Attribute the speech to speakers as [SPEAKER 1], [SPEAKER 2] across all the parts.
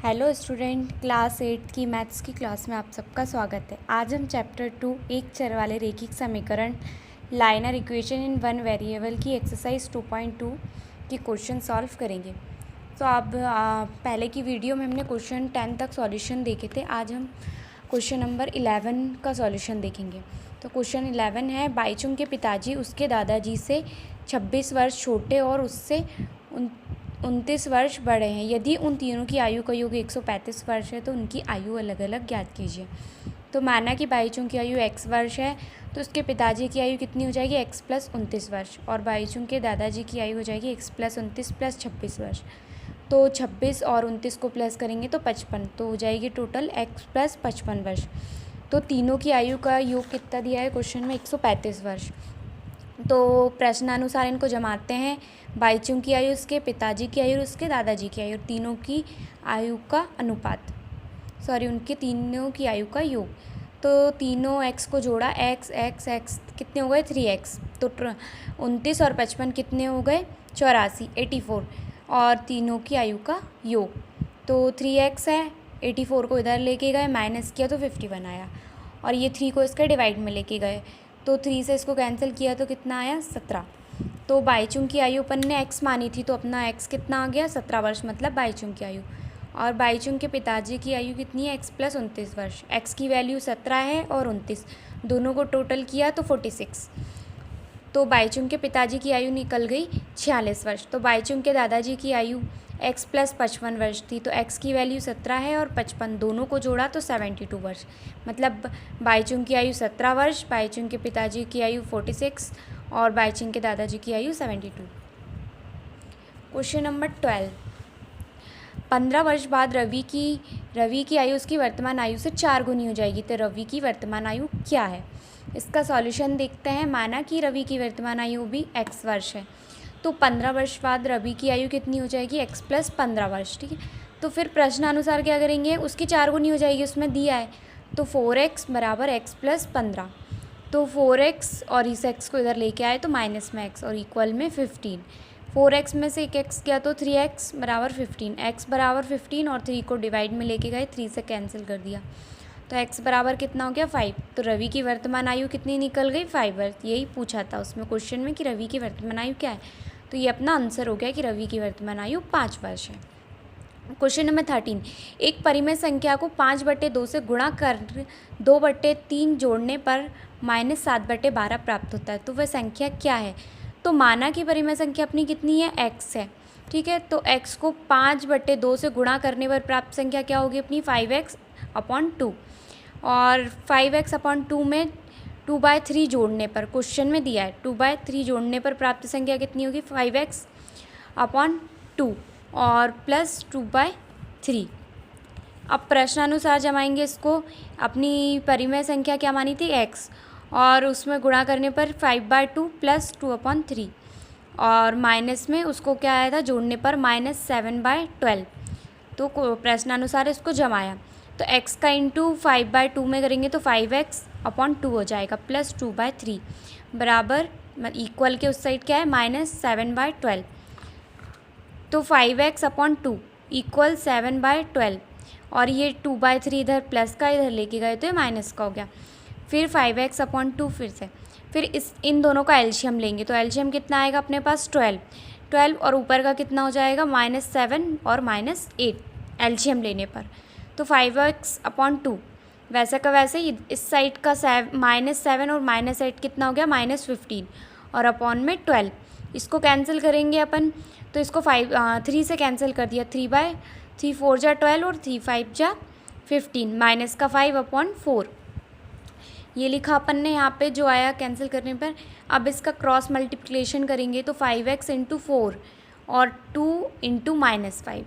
[SPEAKER 1] Hello student, class 8 की maths की class में आप सबका स्वागत है। आज हम चैप्टर 2 एक चर वाले रैखिक समीकरण liner equation in one variable की एक्सरसाइज 2.2 की क्वेश्चन सॉल्व करेंगे। तो अब पहले की वीडियो में हमने क्वेश्चन 10 तक सॉल्यूशन देखे थे। आज हम क्वेश्चन नंबर 11 का सॉल्यूशन देखेंगे। तो क्वेश्चन 11 है, बाईचुंग के पिताजी उसके दादाजी से 26 वर्ष छोटे और उससे 29 वर्ष बड़े हैं। यदि उन तीनों की आयु का योग 135 वर्ष है तो उनकी आयु अलग अलग ज्ञात कीजिए। तो माना कि बाईचुंग की आयु x वर्ष है तो उसके पिताजी की आयु कितनी हो जाएगी x + 29 वर्ष, और बाईचुंग के दादाजी की आयु हो जाएगी x + 29 + 26 वर्ष। तो 26 और 29 को प्लस करेंगे तो 55, तो हो जाएगी टोटल x + 55 वर्ष। तो तीनों की आयु का योग कितना दिया है क्वेश्चन में, 135 वर्ष। तो प्रश्नानुसार इनको जमाते हैं। बाईचुंग की आयु, उसके पिताजी की आयु, उसके दादाजी की आयु, तीनों की आयु का अनुपात, उनके तीनों की आयु का योग। तो तीनों x को जोड़ा, x x x कितने हो गए 3x। तो 29 और 55 कितने हो गए 84, 84, और तीनों की आयु का योग। तो 3x है, 84 को इधर लेके गए, माइनस किया तो 51 आया, और ये 3 को इसके डिवाइड में लेके गए तो 3 से इसको कैंसिल किया तो कितना आया 17। तो बाईचुंग की आयु अपन ने x मानी थी तो अपना x कितना आ गया 17 वर्ष, मतलब बाईचुंग की आयु। और बाईचुंग के पिताजी की आयु कितनी है x + 29 वर्ष। x की वैल्यू 17 है और 29, दोनों को टोटल किया तो 46। तो बाईचुंग के पिताजी की आयु निकल गई 46 वर्ष। तो बाईचुंग के दादाजी की आयु x + 55 वर्ष थी, तो x की वैल्यू 17 है और 55, दोनों को जोड़ा तो 72 वर्ष, मतलब बाईचुंग की आयु 17 वर्ष, बाईचुंग के पिताजी की आयु 46 और बाईचुंग के दादाजी की आयु 72। क्वेश्चन नंबर 12, 15 वर्ष बाद रवि की आयु उसकी वर्तमान आयु से 4 गुनी हो जाएगी। तो रवि की वर्तमान आयु क्या है, इसका सॉल्यूशन देखते हैं। माना कि रवि की वर्तमान आयु भी x वर्ष है, तो 15 वर्ष बाद रवि की आयु कितनी हो जाएगी x + 15 वर्ष, ठीक है। तो फिर प्रश्नानुसार क्या करेंगे, उसकी 4 गुनी हो जाएगी, उसमें दिया है। तो 4x = x + 15, तो 4x और इस x को इधर लेके आए तो माइनस में x और इक्वल में 15। 4x में से एक x गया तो 3x = 15, x = 15 और 3 को डिवाइड में लेके गए, 3 से कैंसिल कर दिया तो x बराबर कितना हो गया 5। तो रवि की वर्तमान आयु कितनी निकल गई 5 वर्ष। यही पूछा था उसमें क्वेश्चन में कि रवि की वर्तमान आयु क्या है, तो ये अपना आंसर हो गया कि रवि की वर्तमान आयु 5 वर्ष है। क्वेश्चन नंबर 13, एक परिमेय संख्या को 5/2 से गुणा कर 2/3 जोड़ने पर -7/12 प्राप्त होता है, तो वह संख्या क्या है। तो माना कि परिमेय संख्या अपनी कितनी है x है, ठीक है। तो x को 5/2 से गुणा करने पर प्राप्त संख्या क्या होगी अपनी 5x/2, और 5x/2 में 2/3 जोड़ने पर, क्वेश्चन में दिया है 2/3 जोड़ने पर प्राप्त संख्या कितनी होगी 5x/2 और प्लस 2/3। अब प्रश्नानुसार जमाएंगे इसको। अपनी परिमेय संख्या क्या मानी थी x, और उसमें गुणा करने पर 5/2 प्लस 2/3, और माइनस में उसको क्या आया था जोड़ने पर -7/12। तो प्रश्नानुसार इसको जमाया तो x का इंटू 5/2 में करेंगे तो 5x/2 हो जाएगा, प्लस 2/3 बराबर इक्वल के उस साइड क्या है -7/12। तो 5x/2 = 7/12, और ये 2/3 इधर प्लस का इधर लेके गए तो ये माइनस का हो गया। फिर 5x/2 फिर इन दोनों का एलसीएम लेंगे तो एलसीएम कितना आएगा अपने पास 12 और ऊपर का कितना हो जाएगा -7 और -8 एलसीएम लेने पर। तो 5x/2 वैसे का वैसे ही इस साइड का -7 और -8 कितना हो गया -15 और अपॉन में 12, इसको कैंसिल करेंगे अपन तो इसको 3 से कैंसिल कर दिया, 3 4 जा 12 और 3 5 जा 15, माइनस का 5/4 ये लिखा अपन ने यहाँ पे जो आया कैंसिल करने पर। अब इसका क्रॉस मल्टीप्लिकेशन करेंगे तो 5x × 4 और 2 × -5,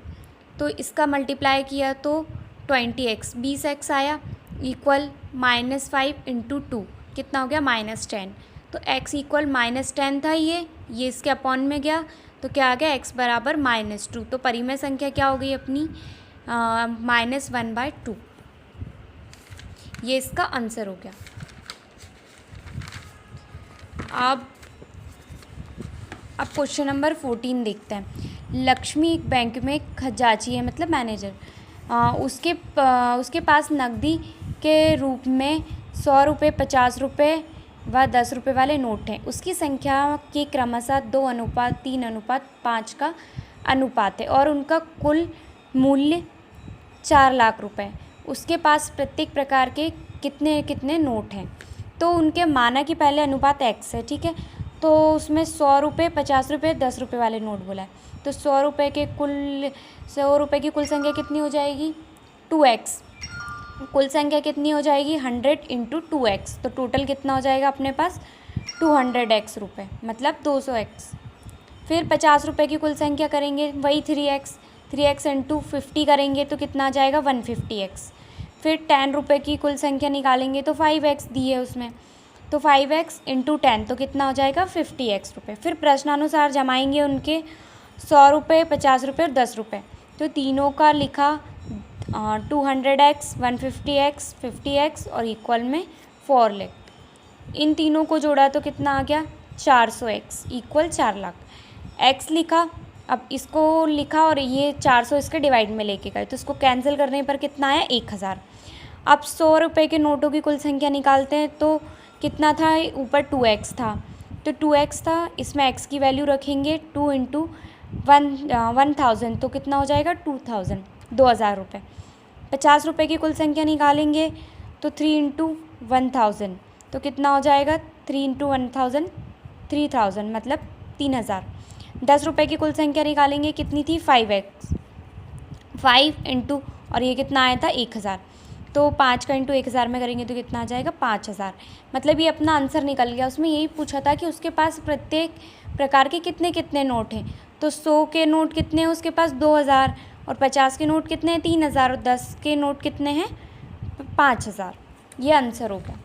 [SPEAKER 1] तो इसका मल्टीप्लाई किया तो 20x 20x आया, इक्वल -5 × 2 कितना हो गया -10। तो x = -10 था, ये इसके अपॉन में गया तो क्या आ गया x = -2। तो परिमेय संख्या क्या हो गई अपनी -1/2, ये इसका आंसर हो गया। अब क्वेश्चन नंबर 14 देखते हैं। लक्ष्मी एक बैंक में खजांची है, मतलब मैनेजर। उसके पास नकदी के रूप में 100 रुपये, 50 रुपये व 10 रुपये वाले नोट हैं। उसकी संख्या के क्रमशः 2:3:5 का अनुपात है और उनका कुल मूल्य 4 लाख रुपये। उसके पास प्रत्येक प्रकार के कितने कितने नोट हैं। तो उनके माना कि पहले अनुपात x है, ठीक है। तो उसमें 100 रुपये, 50 रुपये, 10 रुपये वाले नोट बोला है। तो 100 रुपये की कुल संख्या कितनी हो जाएगी 2x। कुल संख्या कितनी हो जाएगी 100 × 2x। तो टोटल कितना हो जाएगा अपने पास 200x रुपये, मतलब 200x। फिर 50 रुपये की कुल संख्या करेंगे वही 3x × 50 करेंगे तो कितना आ जाएगा 150x। फिर 10 रुपये की कुल संख्या निकालेंगे तो 5x दी है उसमें, तो 5x × 10 तो कितना हो जाएगा 50x रुपये। फिर प्रश्नानुसार जमाएंगे उनके 100 रुपये, 50 रुपये और 10 रुपये। तो तीनों का लिखा 200x, 150x, 50x और इक्वल में 4 लिख। इन तीनों को जोड़ा तो कितना आ गया 400x इक्वल 4 लाख। x लिखा, अब इसको लिखा और ये 400 इसके डिवाइड में लेके गए तो इसको कैंसिल करने पर कितना आया 1000। अब 100 रुपये के नोटों की कुल संख्या निकालते हैं तो कितना था, ऊपर 2x था तो 2x था, इसमें x की वैल्यू रखेंगे 2 × 1000 तो कितना हो जाएगा 2000 रुपये। 50 रुपये की कुल संख्या निकालेंगे तो 3 × 1000 तो कितना हो जाएगा 3 × 1000 3000 मतलब 3000। 10 रुपये की कुल संख्या निकालेंगे कितनी थी 5x, 5 × और ये कितना आया था 1000। तो 5 का × 1000 में करेंगे तो कितना आ जाएगा 5000। मतलब ये अपना आंसर निकल गया। उसमें यही पूछा था कि उसके पास प्रत्येक प्रकार के कितने कितने नोट हैं। तो 100 के नोट कितने हैं उसके पास 2000 और 50 के नोट कितने हैं 3000 और 10 के नोट कितने हैं 5000। ये आंसर हो गया।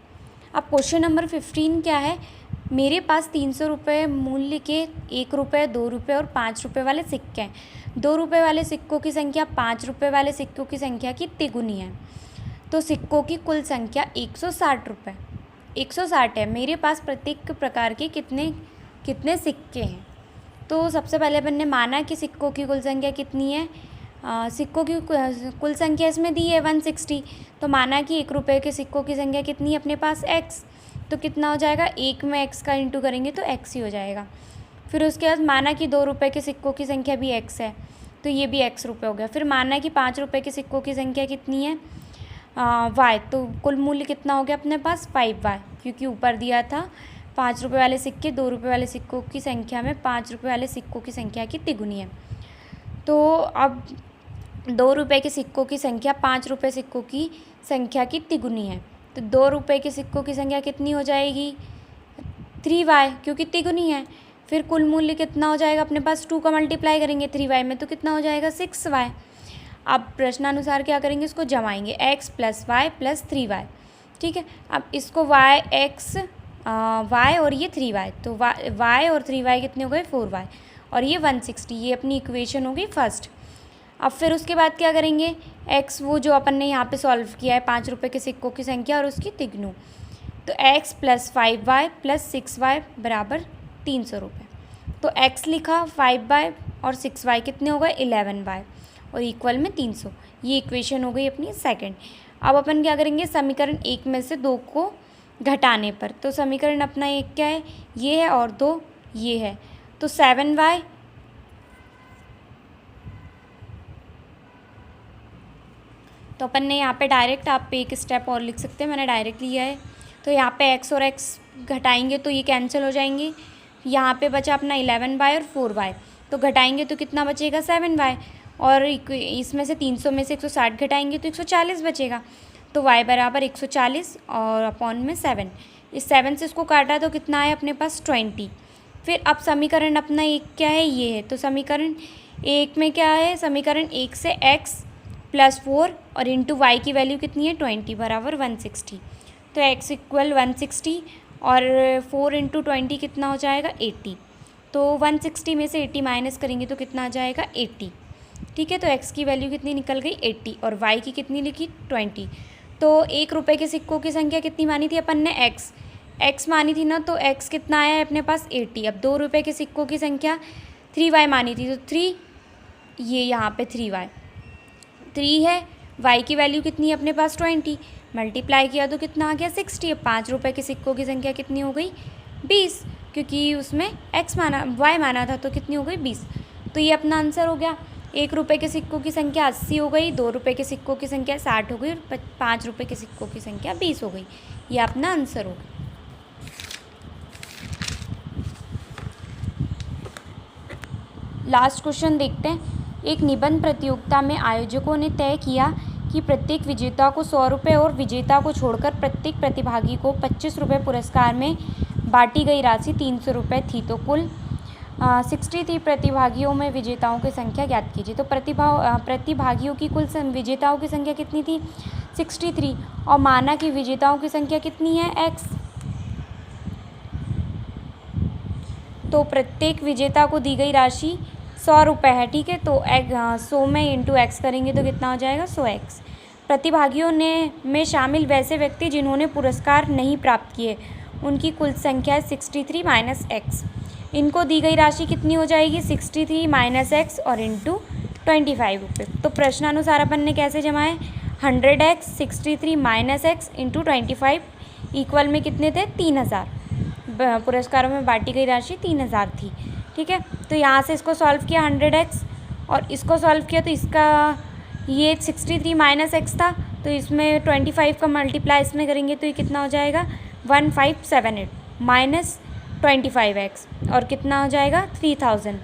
[SPEAKER 1] अब क्वेश्चन नंबर 15 क्या है, मेरे पास 300 रुपये मूल्य के 1 रुपये, 2 रुपये और 5 रुपये वाले सिक्के हैं। 2 रुपये वाले सिक्कों की संख्या 5 रुपये वाले सिक्कों की संख्या की तिगुनी है। तो सिक्कों की कुल संख्या 160 है। मेरे पास प्रत्येक प्रकार के कितने कितने सिक्के हैं। तो सबसे पहले अपन ने माना कि सिक्कों की कुल संख्या कितनी है, सिक्कों की कुल संख्या इसमें दी है 160। तो माना कि 1 रुपये के सिक्कों की संख्या कितनी है अपने पास x। तो कितना हो जाएगा 1 में x का इंटू करेंगे तो x ही हो जाएगा। फिर उसके बाद माना कि 2 रुपये के सिक्कों की संख्या भी x है तो ये भी x रुपये हो गया। फिर माना कि 5 रुपये के सिक्कों की संख्या कितनी है y। तो कुल मूल्य कितना हो गया अपने पास 5y, क्योंकि ऊपर दिया था 5 रुपये वाले सिक्के 2 रुपये वाले सिक्कों की संख्या में 5 रुपये वाले सिक्कों की संख्या की तिगुनी है। तो अब 2 रुपये के सिक्कों की संख्या 5 रुपये सिक्कों की संख्या की तिगुनी है। तो 2 रुपये के सिक्कों की संख्या कितनी हो जाएगी 3y, क्योंकि तिगुनी है। फिर कुल मूल्य कितना हो जाएगा अपने पास 2 का मल्टीप्लाई करेंगे 3y में तो कितना हो जाएगा 6y। अब प्रश्नानुसार क्या करेंगे, इसको जमाएंगे x + y + 3y, ठीक है। अब इसको y और ये 3y, तो y और 3y कितने हो गए 4y और ये 160। ये अपनी इक्वेशन हो गई फर्स्ट। अब फिर उसके बाद क्या करेंगे, x वो जो अपन ने यहाँ पे सॉल्व किया है 5 रुपये के सिक्कों की संख्या और उसकी तिगुनी। तो x + 5y + 6y = 300 रुपये। तो x लिखा 5y और 6y कितने हो गए 11y और इक्वल में 300। ये इक्वेशन हो गई अपनी सेकंड। अब अपन क्या करेंगे, समीकरण 1 में से 2 को घटाने पर। तो समीकरण अपना एक क्या है, ये है और 2 ये है। तो 7y तो अपन ने यहाँ पे डायरेक्ट आप पे एक स्टेप और लिख सकते हैं, मैंने डायरेक्ट लिया है। तो यहाँ पे x और x घटाएंगे तो ये कैंसिल हो जाएंगे। यहाँ पे बचा अपना 11y और 4y, तो घटाएंगे तो कितना बचेगा 7y और इसमें से 300 में से 160 घटाएंगे तो 140 बचेगा। तो y = 140 और अपॉन में 7। इस 7 से इसको काटा तो कितना आया अपने पास 20। फिर अब समीकरण अपना एक क्या है, ये है। तो समीकरण 1 में क्या है, समीकरण 1 से x + 4 और इंटू y की वैल्यू कितनी है 20 = 160। तो x = 160 और 4 × 20 कितना हो जाएगा 80। तो 160 में से 80 माइनस करेंगे तो कितना आ जाएगा 80, ठीक है। तो x की वैल्यू कितनी निकल गई 80 और y की कितनी लिखी 20। तो 1 रुपये के सिक्कों की संख्या कितनी मानी थी अपन ने x मानी थी ना, तो x कितना आया है अपने पास 80। अब 2 रुपये के सिक्कों की संख्या 3y मानी थी तो 3, ये यहाँ पे 3y 3 है y की वैल्यू कितनी है अपने पास 20, मल्टीप्लाई किया तो कितना आ गया 60। अब 5 रुपये के सिक्कों की संख्या कितनी हो गई 20, क्योंकि उसमें y माना था तो कितनी हो गई 20। तो ये अपना आंसर हो गया। 1 रुपये के सिक्कों की संख्या 80 हो गई, 2 रुपये के सिक्कों की संख्या 60 हो गई और 5 रुपये के सिक्कों की संख्या 20 हो गई। ये अपना आंसर हो गया। लास्ट क्वेश्चन देखते हैं। एक निबंध प्रतियोगिता में आयोजकों ने तय किया कि प्रत्येक विजेता को 100 रुपये और विजेता को छोड़कर प्रत्येक प्रतिभागी को 25 रुपये पुरस्कार में बांटी गई राशि 300 रुपये थी। तो कुल 63 प्रतिभागियों में विजेताओं की संख्या ज्ञात कीजिए। तो प्रतिभागियों की कुल विजेताओं की संख्या कितनी थी 63, और माना कि विजेताओं की संख्या कितनी है x। तो प्रत्येक विजेता को दी गई राशि 100 रुपये है, ठीक है। तो 100 में इंटू एक्स करेंगे तो कितना हो जाएगा 100x। प्रतिभागियों में शामिल वैसे व्यक्ति जिन्होंने पुरस्कार नहीं प्राप्त किए, उनकी कुल संख्या है 63 माइनस एक्स। इनको दी गई राशि कितनी हो जाएगी 63 माइनस एक्स और इंटू 25 रुपये। तो प्रश्नानुसार अपन ने कैसे जमाए 100x 63 minus x into 25 equal में कितने थे 3000। पुरस्कारों में बांटी गई राशि 3000 थी, ठीक है। तो यहाँ से इसको सॉल्व किया 100x और इसको सॉल्व किया तो इसका ये 63 माइनस एक्स था, तो इसमें 25 का मल्टीप्लाई इसमें करेंगे तो ये कितना हो जाएगा 1578 माइनस 25x और कितना हो जाएगा 3000।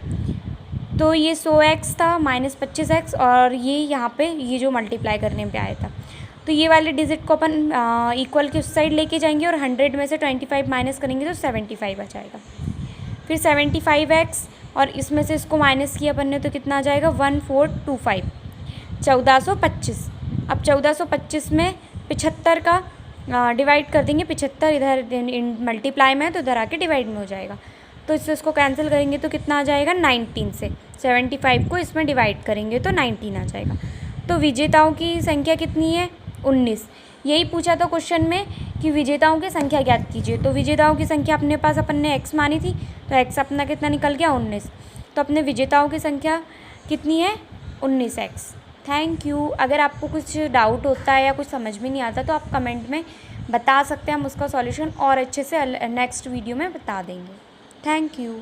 [SPEAKER 1] तो ये 100x था माइनस 25x और ये यहाँ पे ये जो मल्टीप्लाई करने पे आया था। तो ये वाले डिजिट को अपन इक्वल के उस साइड लेके जाएंगे और 100 में से 25 माइनस करेंगे तो 75 आ जाएगा। फिर 75x और इसमें से इसको माइनस किया अपन ने तो कितना आ जाएगा 1425 1425। अब 1425 में 75 का डिवाइड कर देंगे, 75 इधर मल्टीप्लाई में है तो इधर आके डिवाइड में हो जाएगा। तो इसको कैंसिल करेंगे तो कितना आ जाएगा 19 से 75 को इसमें डिवाइड करेंगे तो 19 आ जाएगा। तो विजेताओं की संख्या कितनी है 19। यही पूछा था क्वेश्चन में कि विजेताओं की संख्या ज्ञात कीजिए। तो विजेताओं की संख्या अपने पास अपन ने x मानी थी तो x अपना कितना निकल गया 19। तो अपने विजेताओं की संख्या कितनी है 19x। Thank you. अगर आपको कुछ डाउट होता है या कुछ समझ में नहीं आता तो आप कमेंट में बता सकते हैं, हम उसका सॉल्यूशन और अच्छे से नेक्स्ट वीडियो में बता देंगे। Thank you.